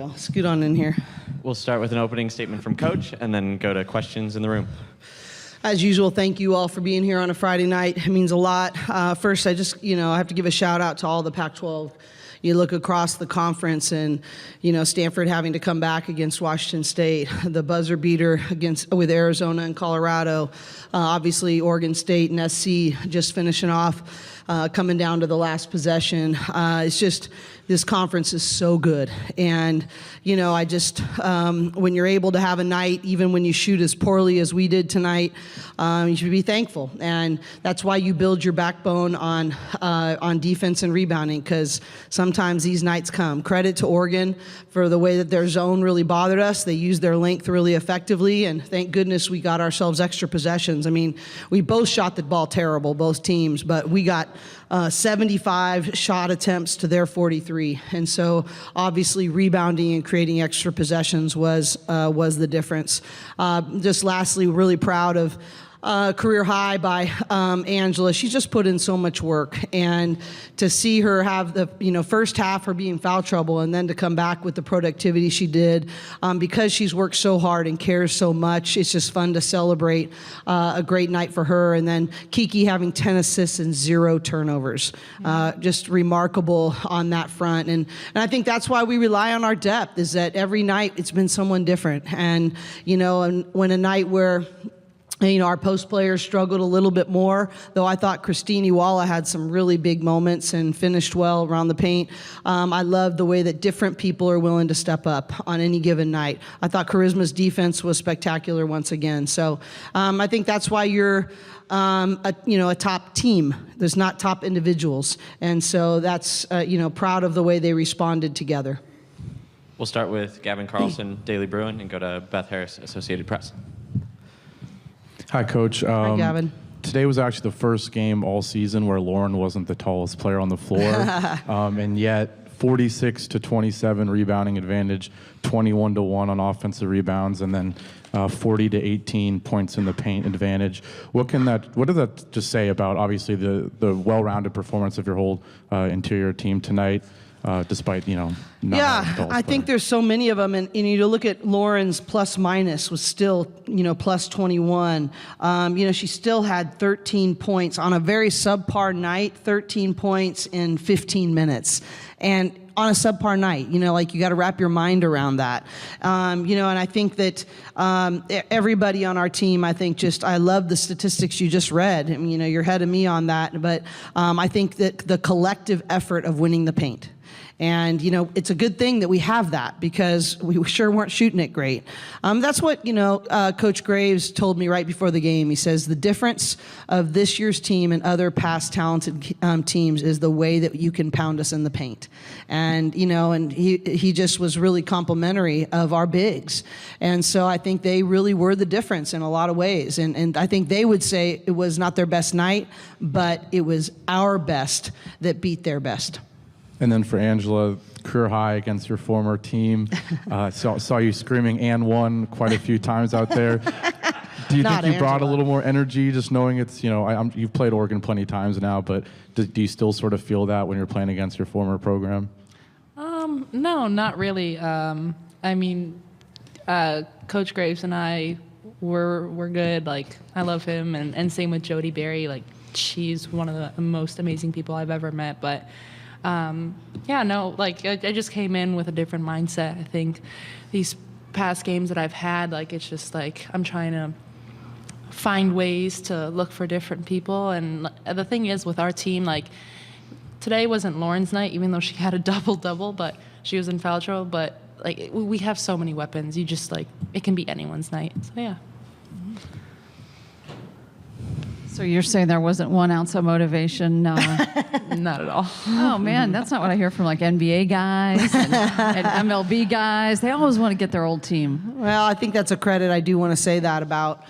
go. Scoot on in here. We'll start with an opening statement from Coach and then go to questions in the room. As usual, thank you all for being here on a Friday night. It means a lot. First, I just, I have to give a shout out to all the Pac-12. You look across the conference and, Stanford having to come back against Washington State, the buzzer beater with Arizona and Colorado, obviously Oregon State and SC just finishing off, coming down to the last possession. It's just, this conference is so good. And, I just, when you're able to have a night, even when you shoot as poorly as we did tonight, you should be thankful. And that's why you build your backbone on defense and rebounding, because sometimes these nights come. Credit to Oregon for the way that their zone really bothered us. They used their length really effectively, and thank goodness we got ourselves extra possessions. I mean, we both shot the ball terrible, both teams, but we got 75 shot attempts to their 43. And so obviously rebounding and creating extra possessions was the difference. Just lastly, really proud of career high by Angela. She's just put in so much work, and to see her have the first half her being foul trouble and then to come back with the productivity she did, because she's worked so hard and cares so much, it's just fun to celebrate a great night for her. And then Kiki having 10 assists and 0 turnovers, just remarkable on that front. And I think that's why we rely on our depth, is that every night it's been someone different. And and when a night where our post players struggled a little bit more, though I thought Christine Iwala had some really big moments and finished well around the paint. I love the way that different people are willing to step up on any given night. I thought Charisma's defense was spectacular once again. So I think that's why you're a top team. There's not top individuals. And so that's, proud of the way they responded together. We'll start with Gavin Carlson, Daily Bruin, and go to Beth Harris, Associated Press. Hi, Coach. Hi, Gavin. Today was actually the first game all season where Lauren wasn't the tallest player on the floor, and yet 46 to 27 rebounding advantage, 21 to 1 on offensive rebounds, and then 40 to 18 points in the paint advantage. What does that just say about obviously the well-rounded performance of your whole interior team tonight? Despite, not I think there's so many of them. And you look at Lauren's plus minus was still, plus 21. She still had 13 points on a very subpar night, 13 points in 15 minutes. And on a subpar night, you got to wrap your mind around that. And I think that everybody on our team, I love the statistics you just read. I mean, you're ahead of me on that. But I think that the collective effort of winning the paint. And, it's a good thing that we have that, because we sure weren't shooting it great. That's what, Coach Graves told me right before the game. He says the difference of this year's team and other past talented teams is the way that you can pound us in the paint. And, and he just was really complimentary of our bigs. And so I think they really were the difference in a lot of ways. And I think they would say it was not their best night, but it was our best that beat their best. And then for Angela, career high against your former team. Saw you screaming "and one" quite a few times out there. Do you think you brought a little more energy, just knowing it's, you've played Oregon plenty of times now, but do you still sort of feel that when you're playing against your former program? No, not really. Coach Graves and I, we're good. Like, I love him, and same with Jody Berry. Like, she's one of the most amazing people I've ever met, but I just came in with a different mindset. I think these past games that I've had, it's just I'm trying to find ways to look for different people. And the thing is with our team, today wasn't Lauren's night, even though she had a double-double, but she was in foul trouble. But we have so many weapons. You just it can be anyone's night. So yeah. So you're saying there wasn't 1 ounce of motivation? Not at all. Oh, man, that's not what I hear from NBA guys and MLB guys. They always want to get their old team. Well, I think that's a credit. I do want to say that about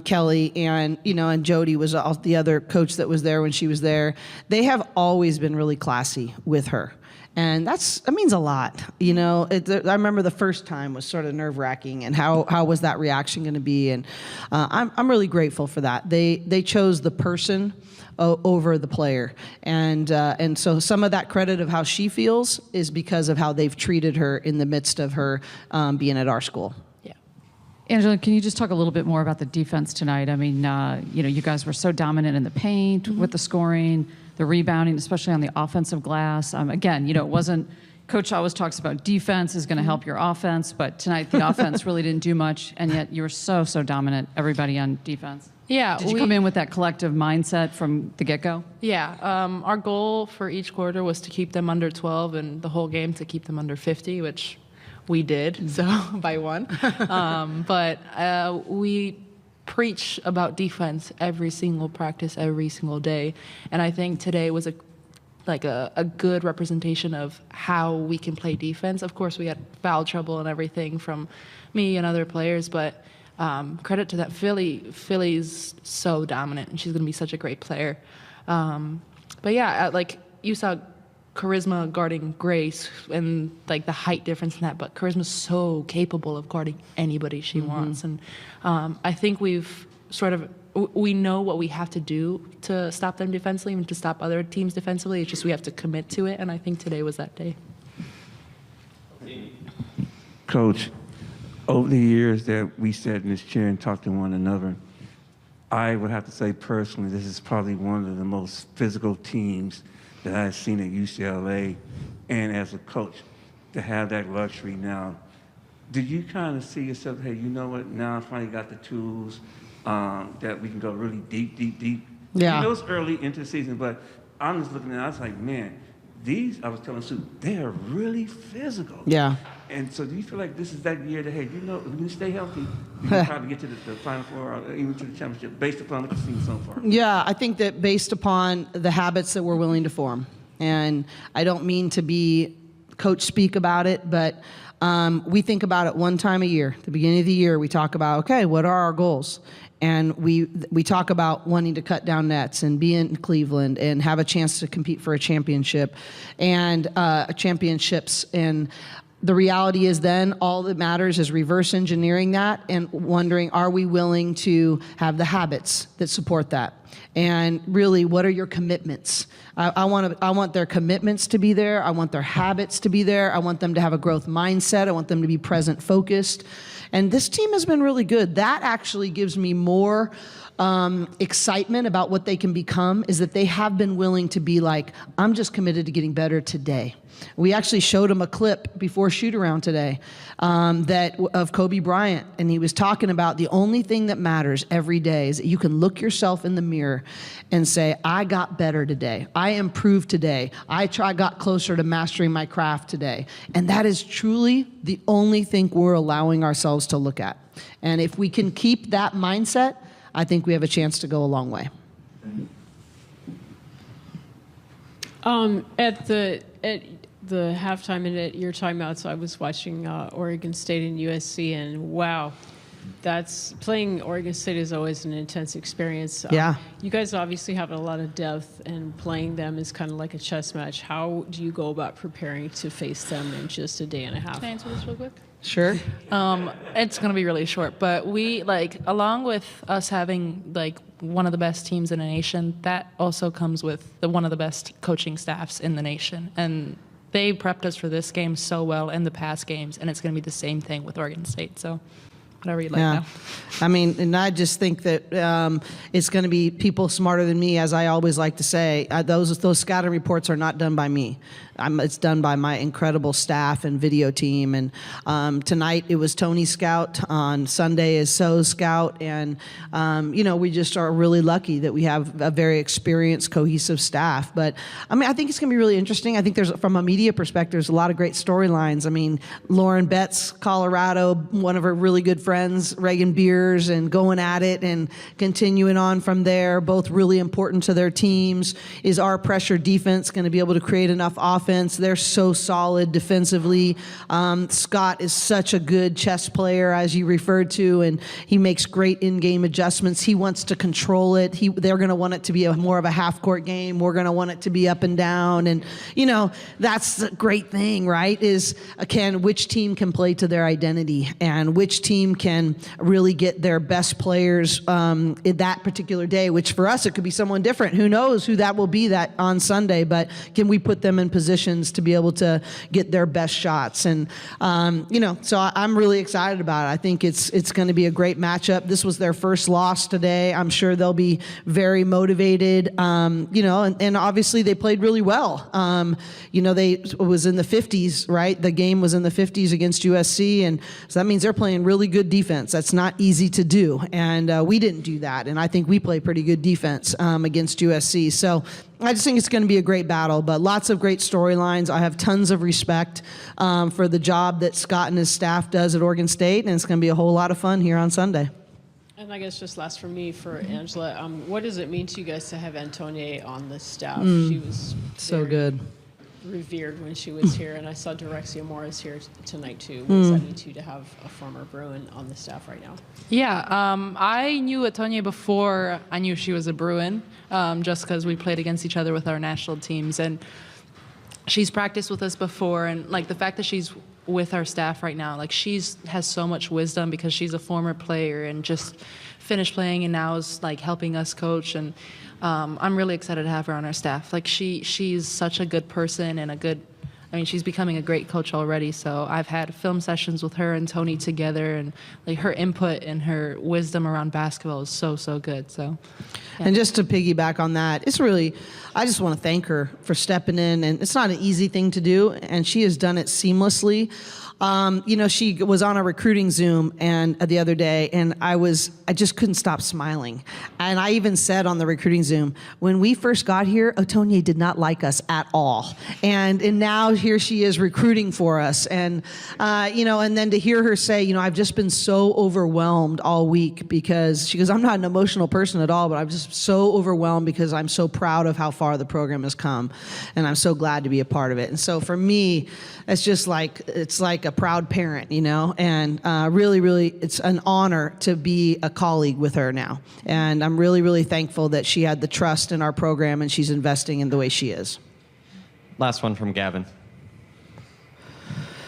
Kelly and, and Jody was the other coach that was there when she was there. They have always been really classy with her. And that means a lot. You know, I remember the first time was sort of nerve-wracking, and how was that reaction going to be? And I'm really grateful for that. They chose the person over the player, and so some of that credit of how she feels is because of how they've treated her in the midst of her being at our school. Angela, can you just talk a little bit more about the defense tonight? I mean, you guys were so dominant in the paint with the scoring, the rebounding, especially on the offensive glass. Again, it wasn't. Coach always talks about defense is going to help your offense, but tonight the offense really didn't do much, and yet you were so dominant. Everybody on defense. Yeah. Did you come in with that collective mindset from the get-go? Yeah. Our goal for each quarter was to keep them under 12, and the whole game to keep them under 50, which we did, so by one. But we preach about defense every single practice, every single day. And I think today was a good representation of how we can play defense. Of course, we had foul trouble and everything from me and other players, but credit to that. Philly's so dominant, and she's going to be such a great player. But yeah, you saw Charisma guarding Grace and the height difference in that, but Charisma's so capable of guarding anybody she wants. And I think we know what we have to do to stop them defensively and to stop other teams defensively. It's just we have to commit to it, and I think today was that day. Coach, over the years that we sat in this chair and talked to one another, I would have to say personally, this is probably one of the most physical teams that I've seen at UCLA, and as a coach, to have that luxury now. Did you kind of see yourself, hey, you know what, now I finally got the tools that we can go really deep. Yeah. I know it's early into the season, but I'm just looking at it, I was like, man, I was telling Sue, they are really physical. Yeah. And so do you feel like this is that year that, hey, if we can stay healthy, we can probably get to the Final Four or even to the championship based upon what you've seen so far? Yeah, I think that based upon the habits that we're willing to form. And I don't mean to be coach speak about it, but we think about it one time a year. At the beginning of the year, we talk about, okay, what are our goals? And we talk about wanting to cut down nets and be in Cleveland and have a chance to compete for a championship and championships. And the reality is then all that matters is reverse engineering that and wondering, are we willing to have the habits that support that? And really, what are your commitments? I want their commitments to be there. I want their habits to be there. I want them to have a growth mindset. I want them to be present focused. And this team has been really good. That actually gives me more excitement about what they can become, is that they have been willing to be like, I'm just committed to getting better today. We actually showed him a clip before shoot-around today of Kobe Bryant, and he was talking about the only thing that matters every day is that you can look yourself in the mirror and say, I got better today. I improved today. I got closer to mastering my craft today. And that is truly the only thing we're allowing ourselves to look at. And if we can keep that mindset, I think we have a chance to go a long way. At the halftime minute you're talking about, so I was watching Oregon State and USC, and wow, playing Oregon State is always an intense experience. Yeah. You guys obviously have a lot of depth, and playing them is kind of like a chess match. How do you go about preparing to face them in just a day and a half? Can I answer this real quick? Sure. It's going to be really short, but we, along with us having, one of the best teams in the nation, that also comes with one of the best coaching staffs in the nation. And they prepped us for this game so well in the past games, and it's going to be the same thing with Oregon State. So whatever you'd like now. I mean, and I just think that it's going to be people smarter than me, as I always like to say. Those scouting reports are not done by me. It's done by my incredible staff and video team. And tonight it was Tony's scout. On Sunday is So's scout. And, we just are really lucky that we have a very experienced, cohesive staff. But, I think it's going to be really interesting. I think from a media perspective, there's a lot of great storylines. I mean, Lauren Betts, Colorado, one of her really good friends, Reagan Beers, and going at it and continuing on from there, both really important to their teams. Is our pressure defense going to be able to create enough offense offense. They're so solid defensively. Scott is such a good chess player, as you referred to, and he makes great in-game adjustments. He wants to control it. They're going to want it to be more of a half-court game. We're going to want it to be up and down. And, that's the great thing, right, is which team can play to their identity and which team can really get their best players in that particular day, which for us, it could be someone different. Who knows who that will be that on Sunday, but can we put them in positions to be able to get their best shots? And, so I'm really excited about it. I think it's going to be a great matchup. This was their first loss today. I'm sure they'll be very motivated, and obviously they played really well. It was in the 50s, right? The game was in the 50s against USC, and so that means they're playing really good defense. That's not easy to do, and we didn't do that, and I think we play pretty good defense against USC. So I just think it's going to be a great battle, but lots of great storylines. I have tons of respect for the job that Scott and his staff does at Oregon State, and it's going to be a whole lot of fun here on Sunday. And I guess just last for me, for Angela, what does it mean to you guys to have Antonia on the staff? She was So very good. revered when she was here, and I saw Direxia Morris here tonight too. What does that mean to you to have a former Bruin on the staff right now? Yeah, I knew Atonia before I knew she was a Bruin, just because we played against each other with our national teams, and she's practiced with us before, and like the fact that she's with our staff right now, like has so much wisdom because she's a former player and just finished playing and now is like helping us coach, and I'm really excited to have her on our staff. Like she's such a good person and she's becoming a great coach already. So I've had film sessions with her and Tony together, and like her input and her wisdom around basketball is so good. So, yeah. And just to piggyback on that, I just want to thank her for stepping in, and it's not an easy thing to do, and she has done it seamlessly. She was on a recruiting Zoom the other day, and I just couldn't stop smiling. And I even said on the recruiting Zoom, when we first got here, Otonie did not like us at all. And now here she is recruiting for us. And, and then to hear her say, I've just been so overwhelmed all week because she goes, I'm not an emotional person at all, but I'm just so overwhelmed because I'm so proud of how far the program has come. And I'm so glad to be a part of it. And so for me, it's like a proud parent, and really, really, it's an honor to be a colleague with her now. And I'm really, really thankful that she had the trust in our program and she's investing in the way she is. Last one from Gavin.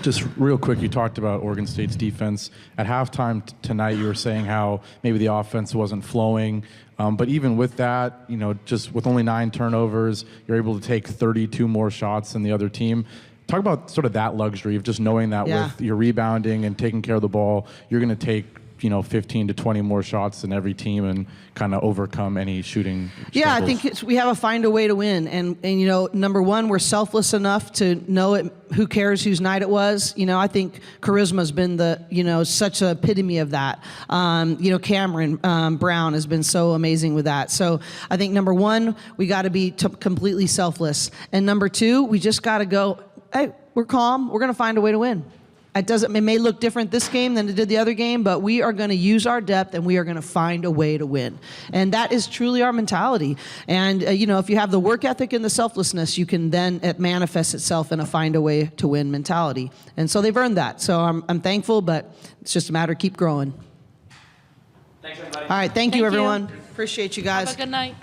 Just real quick, you talked about Oregon State's defense. At halftime tonight, you were saying how maybe the offense wasn't flowing. But even with that, just with only 9 turnovers, you're able to take 32 more shots than the other team. Talk about sort of that luxury of just knowing that with your rebounding and taking care of the ball, you're going to take 15 to 20 more shots than every team and kind of overcome any shooting struggles. Yeah, I think we have to find a way to win. And number one, we're selfless enough to know it. Who cares whose night it was? I think Charisma's been such an epitome of that. Cameron Brown has been so amazing with that. So I think number one, we got to be completely selfless. And number two, we just got to go, hey, we're calm. We're going to find a way to win. It may look different this game than it did the other game, but we are going to use our depth and we are going to find a way to win. And that is truly our mentality. And, if you have the work ethic and the selflessness, you can then, it manifests itself in a find a way to win mentality. And so they've earned that. So I'm thankful, but it's just a matter of keep growing. Thanks, everybody. All right. Thank you, everyone. Appreciate you guys. Have a good night.